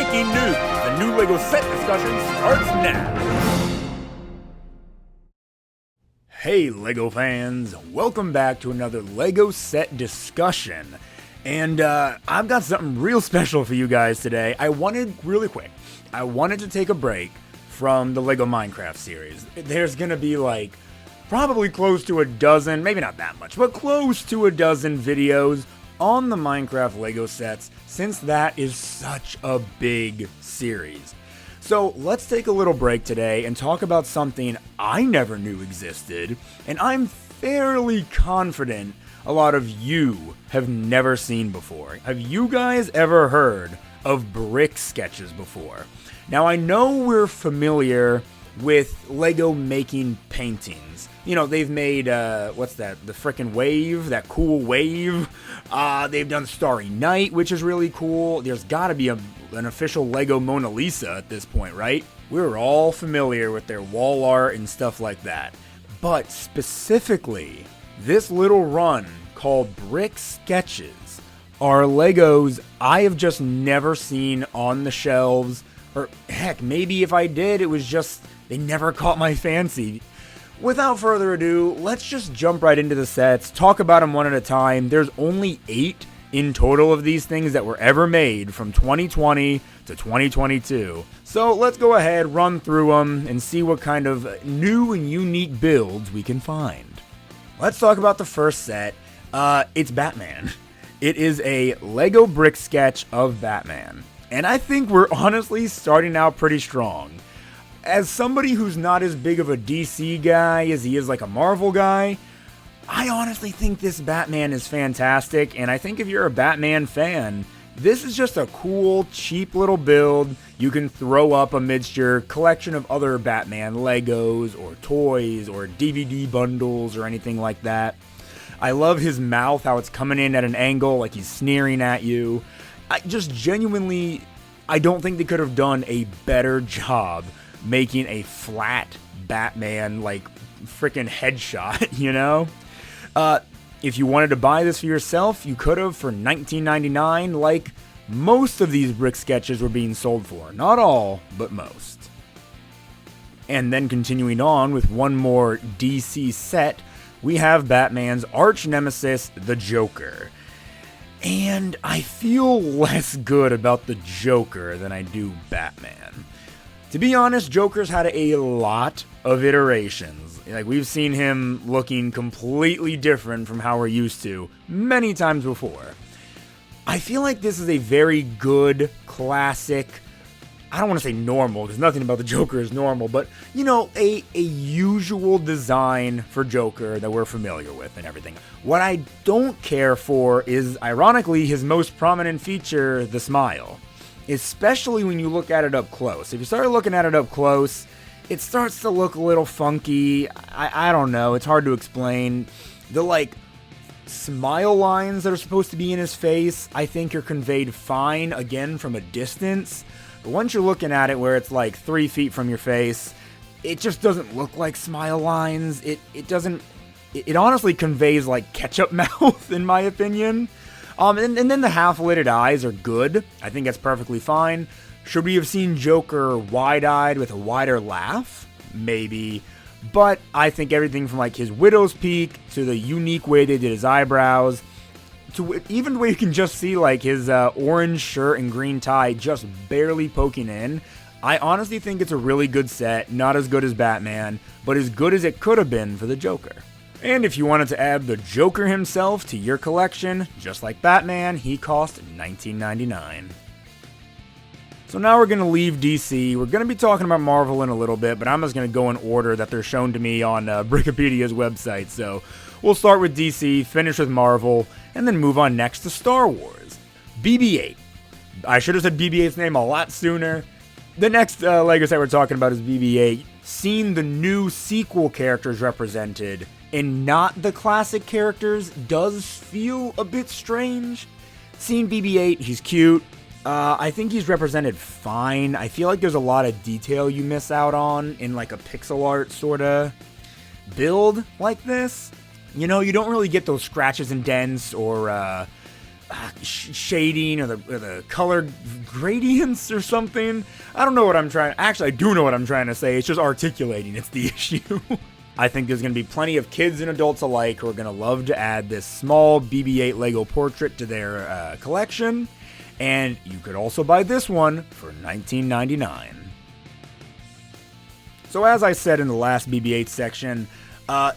breaking news. The new LEGO set discussion starts now. Hey LEGO fans, welcome back to another LEGO set discussion. And I've got something real special for you guys today. I wanted to take a break from the LEGO Minecraft series. There's gonna be probably close to a dozen, maybe not that much, but close to a dozen videos on the Minecraft LEGO sets, since that is such a big series. So let's take a little break today and talk about something I never knew existed, and I'm fairly confident a lot of you have never seen before. Have you guys ever heard of brick sketches before? Now I know we're familiar with LEGO making paintings. You know, they've made, the frickin' wave, that cool wave. They've done Starry Night, which is really cool. There's gotta be an official LEGO Mona Lisa at this point, right? We're all familiar with their wall art and stuff like that. But specifically, this little run called Brick Sketches are LEGOs I have just never seen on the shelves. Or heck, maybe if I did, it was just they never caught my fancy. Without further ado, let's just jump right into the sets, talk about them one at a time. There's only 8 in total of these things that were ever made from 2020 to 2022. So let's go ahead, run through them, and see what kind of new and unique builds we can find. Let's talk about the first set. It's Batman. It is a LEGO brick sketch of Batman. And I think we're honestly starting out pretty strong. As somebody who's not as big of a DC guy as he is like a Marvel guy, I honestly think this Batman is fantastic, and I think if you're a Batman fan, this is just a cool, cheap little build you can throw up amidst your collection of other Batman Legos or toys or DVD bundles or anything like that. I love his mouth, how it's coming in at an angle like he's sneering at you. I don't think they could have done a better job making a flat Batman, freaking headshot, you know? If you wanted to buy this for yourself, you could have for $19.99, like most of these brick sketches were being sold for. Not all, but most. And then continuing on with one more DC set, we have Batman's arch nemesis, the Joker. And I feel less good about the Joker than I do Batman. To be honest, Joker's had a lot of iterations. We've seen him looking completely different from how we're used to many times before. I feel like this is a very good, classic, I don't want to say normal, because nothing about the Joker is normal, but, you know, a usual design for Joker that we're familiar with and everything. What I don't care for is, ironically, his most prominent feature, the smile. Especially when you look at it up close. If you start looking at it up close, it starts to look a little funky. I don't know, it's hard to explain. The, smile lines that are supposed to be in his face, I think are conveyed fine, again, from a distance. But once you're looking at it where it's 3 feet from your face, it just doesn't look like smile lines. It honestly conveys ketchup mouth, in my opinion. And then the half-lidded eyes are good. I think that's perfectly fine. Should we have seen Joker wide-eyed with a wider laugh? Maybe. But I think everything from his widow's peak to the unique way they did his eyebrows, to even the way you can just see his orange shirt and green tie just barely poking in. I honestly think it's a really good set. Not as good as Batman, but as good as it could have been for the Joker. And if you wanted to add the Joker himself to your collection, just like Batman, he cost $19.99. So now we're going to leave DC. We're going to be talking about Marvel in a little bit, but I'm just going to go in order that they're shown to me on Bricopedia's website. So we'll start with DC, finish with Marvel, and then move on next to Star Wars. BB-8. I should have said BB-8's name a lot sooner. The next LEGO set we're talking about is BB-8. Seeing the new sequel characters represented and not the classic characters does feel a bit strange. Seeing BB-8, he's cute. I think he's represented fine. I feel like there's a lot of detail you miss out on in a pixel art sort of build like this. You know, you don't really get those scratches and dents or shading or the color gradients or something. I don't know what I'm trying. Actually, I do know what I'm trying to say. It's just articulating. It's the issue. I think there's going to be plenty of kids and adults alike who are going to love to add this small BB-8 Lego portrait to their collection. And you could also buy this one for $19.99. So as I said in the last BB-8 section,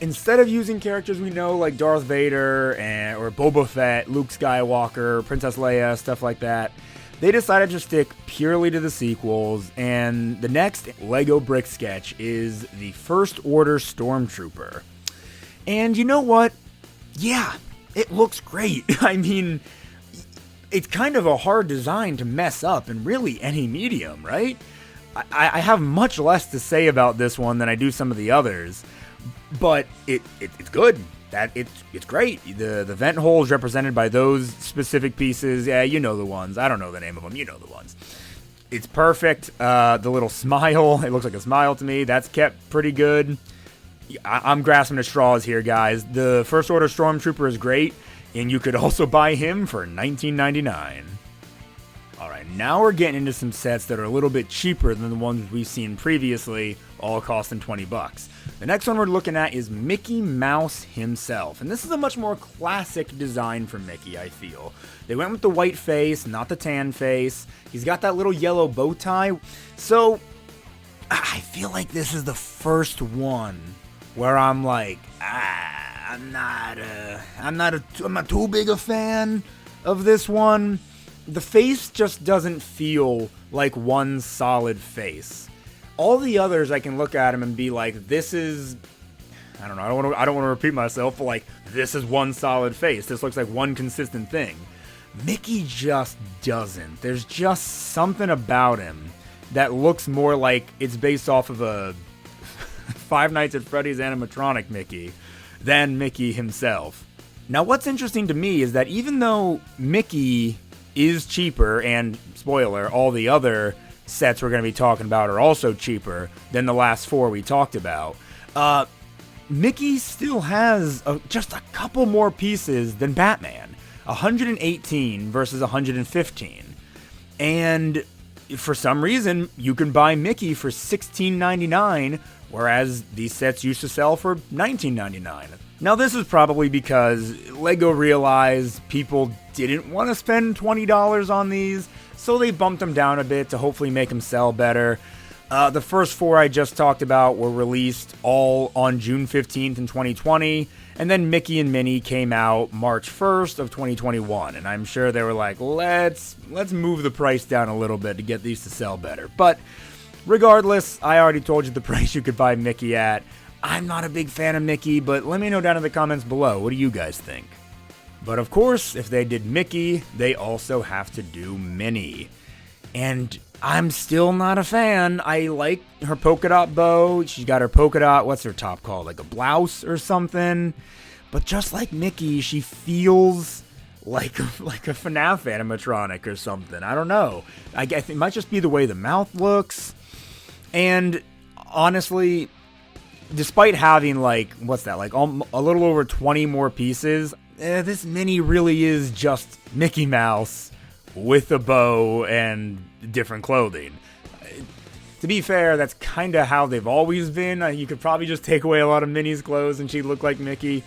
instead of using characters we know like Darth Vader or Boba Fett, Luke Skywalker, Princess Leia, stuff like that, they decided to stick purely to the sequels, and the next Lego brick sketch is the First Order Stormtrooper. And you know what? Yeah, it looks great. I mean, it's kind of a hard design to mess up in really any medium, right? I have much less to say about this one than I do some of the others, but it's good. It's great. The vent hole is represented by those specific pieces. Yeah, you know the ones. I don't know the name of them. You know the ones. It's perfect. The little smile, it looks like a smile to me. That's kept pretty good. I'm grasping at straws here, guys. The First Order Stormtrooper is great, and you could also buy him for $19.99. Alright, now we're getting into some sets that are a little bit cheaper than the ones we've seen previously, all costing $20. The next one we're looking at is Mickey Mouse himself, and this is a much more classic design for Mickey, I feel. They went with the white face, not the tan face. He's got that little yellow bow tie, so I feel like this is the first one where I'm like, I'm not too big a fan of this one. The face just doesn't feel like one solid face. All the others, I can look at him and be like, this is, I don't know, I don't want to repeat myself, but like, this is one solid face. This looks like one consistent thing. Mickey just doesn't. There's just something about him that looks more like it's based off of a Five Nights at Freddy's animatronic Mickey than Mickey himself. Now, what's interesting to me is that even though Mickey is cheaper, and spoiler, all the other sets we're going to be talking about are also cheaper than the last four we talked about, Mickey still has just a couple more pieces than Batman. 118 versus 115. And for some reason, you can buy Mickey for $16.99, whereas these sets used to sell for $19.99. Now, this is probably because LEGO realized people didn't want to spend $20 on these, so they bumped them down a bit to hopefully make them sell better. The first four I just talked about were released all on June 15th in 2020, and then Mickey and Minnie came out March 1st of 2021, and I'm sure they were like, let's move the price down a little bit to get these to sell better. But regardless, I already told you the price you could buy Mickey at. I'm not a big fan of Mickey, but let me know down in the comments below. What do you guys think? But of course, if they did Mickey, they also have to do Minnie. And I'm still not a fan. I like her polka dot bow. She's got her polka dot, what's her top called? Like a blouse or something. But just like Mickey, she feels like a FNAF animatronic or something. I don't know. I guess it might just be the way the mouth looks. And honestly, despite having like, what's that, like a little over 20 more pieces, this Minnie really is just Mickey Mouse with a bow and different clothing. To be fair, that's kind of how they've always been. You could probably just take away a lot of Minnie's clothes and she'd look like Mickey.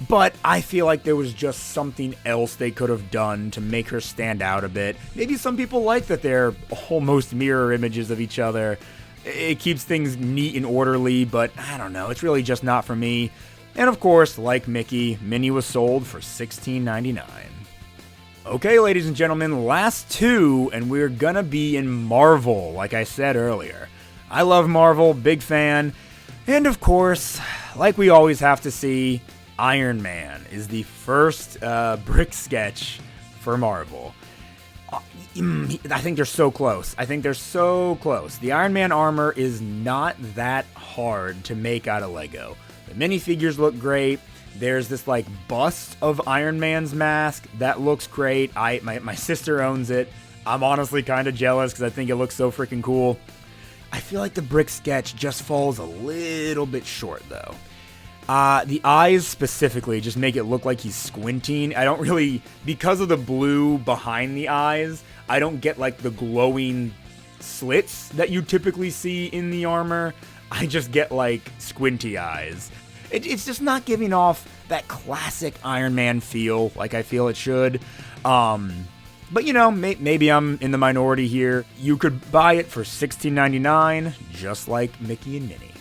But I feel like there was just something else they could have done to make her stand out a bit. Maybe some people like that they're almost mirror images of each other. It keeps things neat and orderly, but I don't know, it's really just not for me. And of course, like Mickey, Minnie was sold for $16.99. Okay, ladies and gentlemen, last two, and we're gonna be in Marvel, like I said earlier. I love Marvel, big fan. And of course, like we always have to see, Iron Man is the first brick sketch for Marvel. I think they're so close. The Iron Man armor is not that hard to make out of Lego. The minifigures look great. There's this like bust of Iron Man's mask that looks great. My sister owns it. I'm honestly kind of jealous because I think it looks so freaking cool. I feel like the brick sketch just falls a little bit short though. The eyes specifically just make it look like he's squinting. I don't really, because of the blue behind the eyes, I don't get like the glowing slits that you typically see in the armor. I just get like squinty eyes. It's just not giving off that classic Iron Man feel like I feel it should. But you know, maybe I'm in the minority here. You could buy it for $16.99, just like Mickey and Minnie.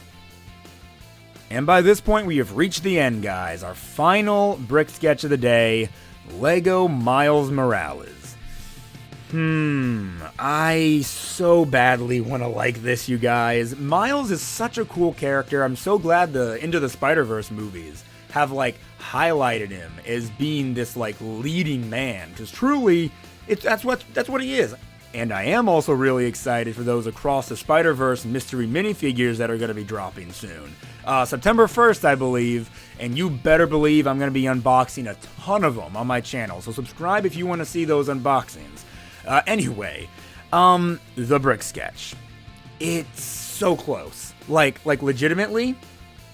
And by this point, we have reached the end, guys. Our final brick sketch of the day, Lego Miles Morales. I so badly want to like this, you guys. Miles is such a cool character. I'm so glad the Into the Spider-Verse movies have like highlighted him as being this like leading man, because truly, that's what he is. And I am also really excited for those Across the Spider-Verse mystery minifigures that are going to be dropping soon. September 1st, I believe, and you better believe I'm going to be unboxing a ton of them on my channel, so subscribe if you want to see those unboxings. Anyway, the brick sketch. It's so close. Like legitimately,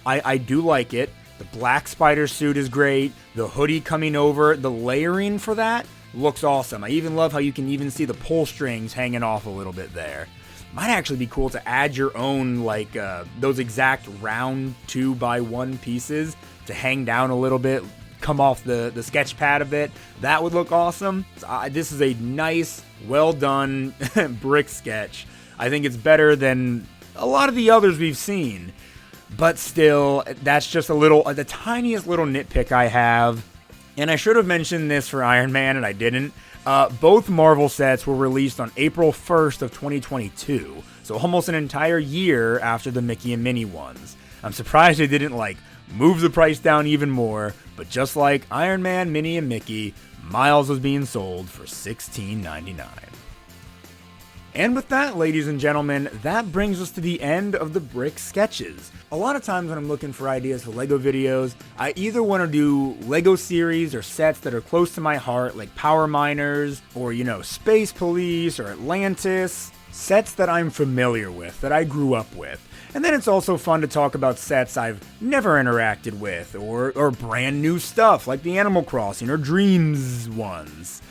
I do like it. The black spider suit is great. The hoodie coming over, the layering for that looks awesome. I even love how you can even see the pull strings hanging off a little bit there. Might actually be cool to add your own, like, those exact round 2x1 pieces to hang down a little bit, come off the sketch pad a bit. That would look awesome. This is a nice, well done brick sketch. I think it's better than a lot of the others we've seen. But still, that's just the tiniest little nitpick I have. And I should have mentioned this for Iron Man, and I didn't. Both Marvel sets were released on April 1st of 2022, so almost an entire year after the Mickey and Minnie ones. I'm surprised they didn't, like, move the price down even more, but just like Iron Man, Minnie, and Mickey, Miles was being sold for $16.99. And with that, ladies and gentlemen, that brings us to the end of the brick sketches. A lot of times when I'm looking for ideas for LEGO videos, I either want to do LEGO series or sets that are close to my heart, like Power Miners, or, you know, Space Police, or Atlantis, sets that I'm familiar with, that I grew up with. And then it's also fun to talk about sets I've never interacted with, or brand new stuff, like the Animal Crossing or Dreams ones.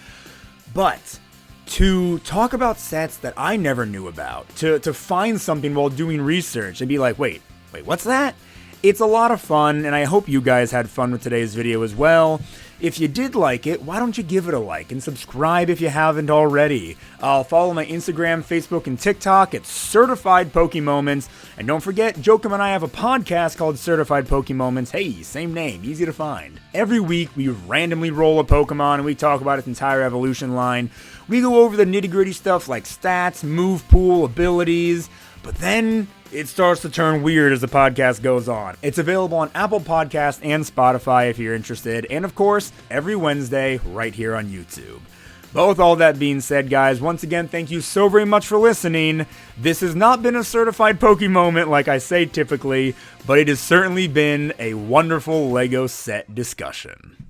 But to talk about sets that I never knew about, to find something while doing research and be like, wait, what's that? It's a lot of fun, and I hope you guys had fun with today's video as well. If you did like it, why don't you give it a like and subscribe if you haven't already. Follow my Instagram, Facebook, and TikTok at Certified Pokemoments. And don't forget, Jokum and I have a podcast called Certified Pokemoments. Hey, same name, easy to find. Every week, we randomly roll a Pokemon and we talk about its entire evolution line. We go over the nitty-gritty stuff like stats, move pool, abilities, but then it starts to turn weird as the podcast goes on. It's available on Apple Podcasts and Spotify if you're interested, and of course, every Wednesday right here on YouTube. But with all that being said, guys, once again, thank you so very much for listening. This has not been a certified Pokemoment like I say typically, but it has certainly been a wonderful LEGO set discussion.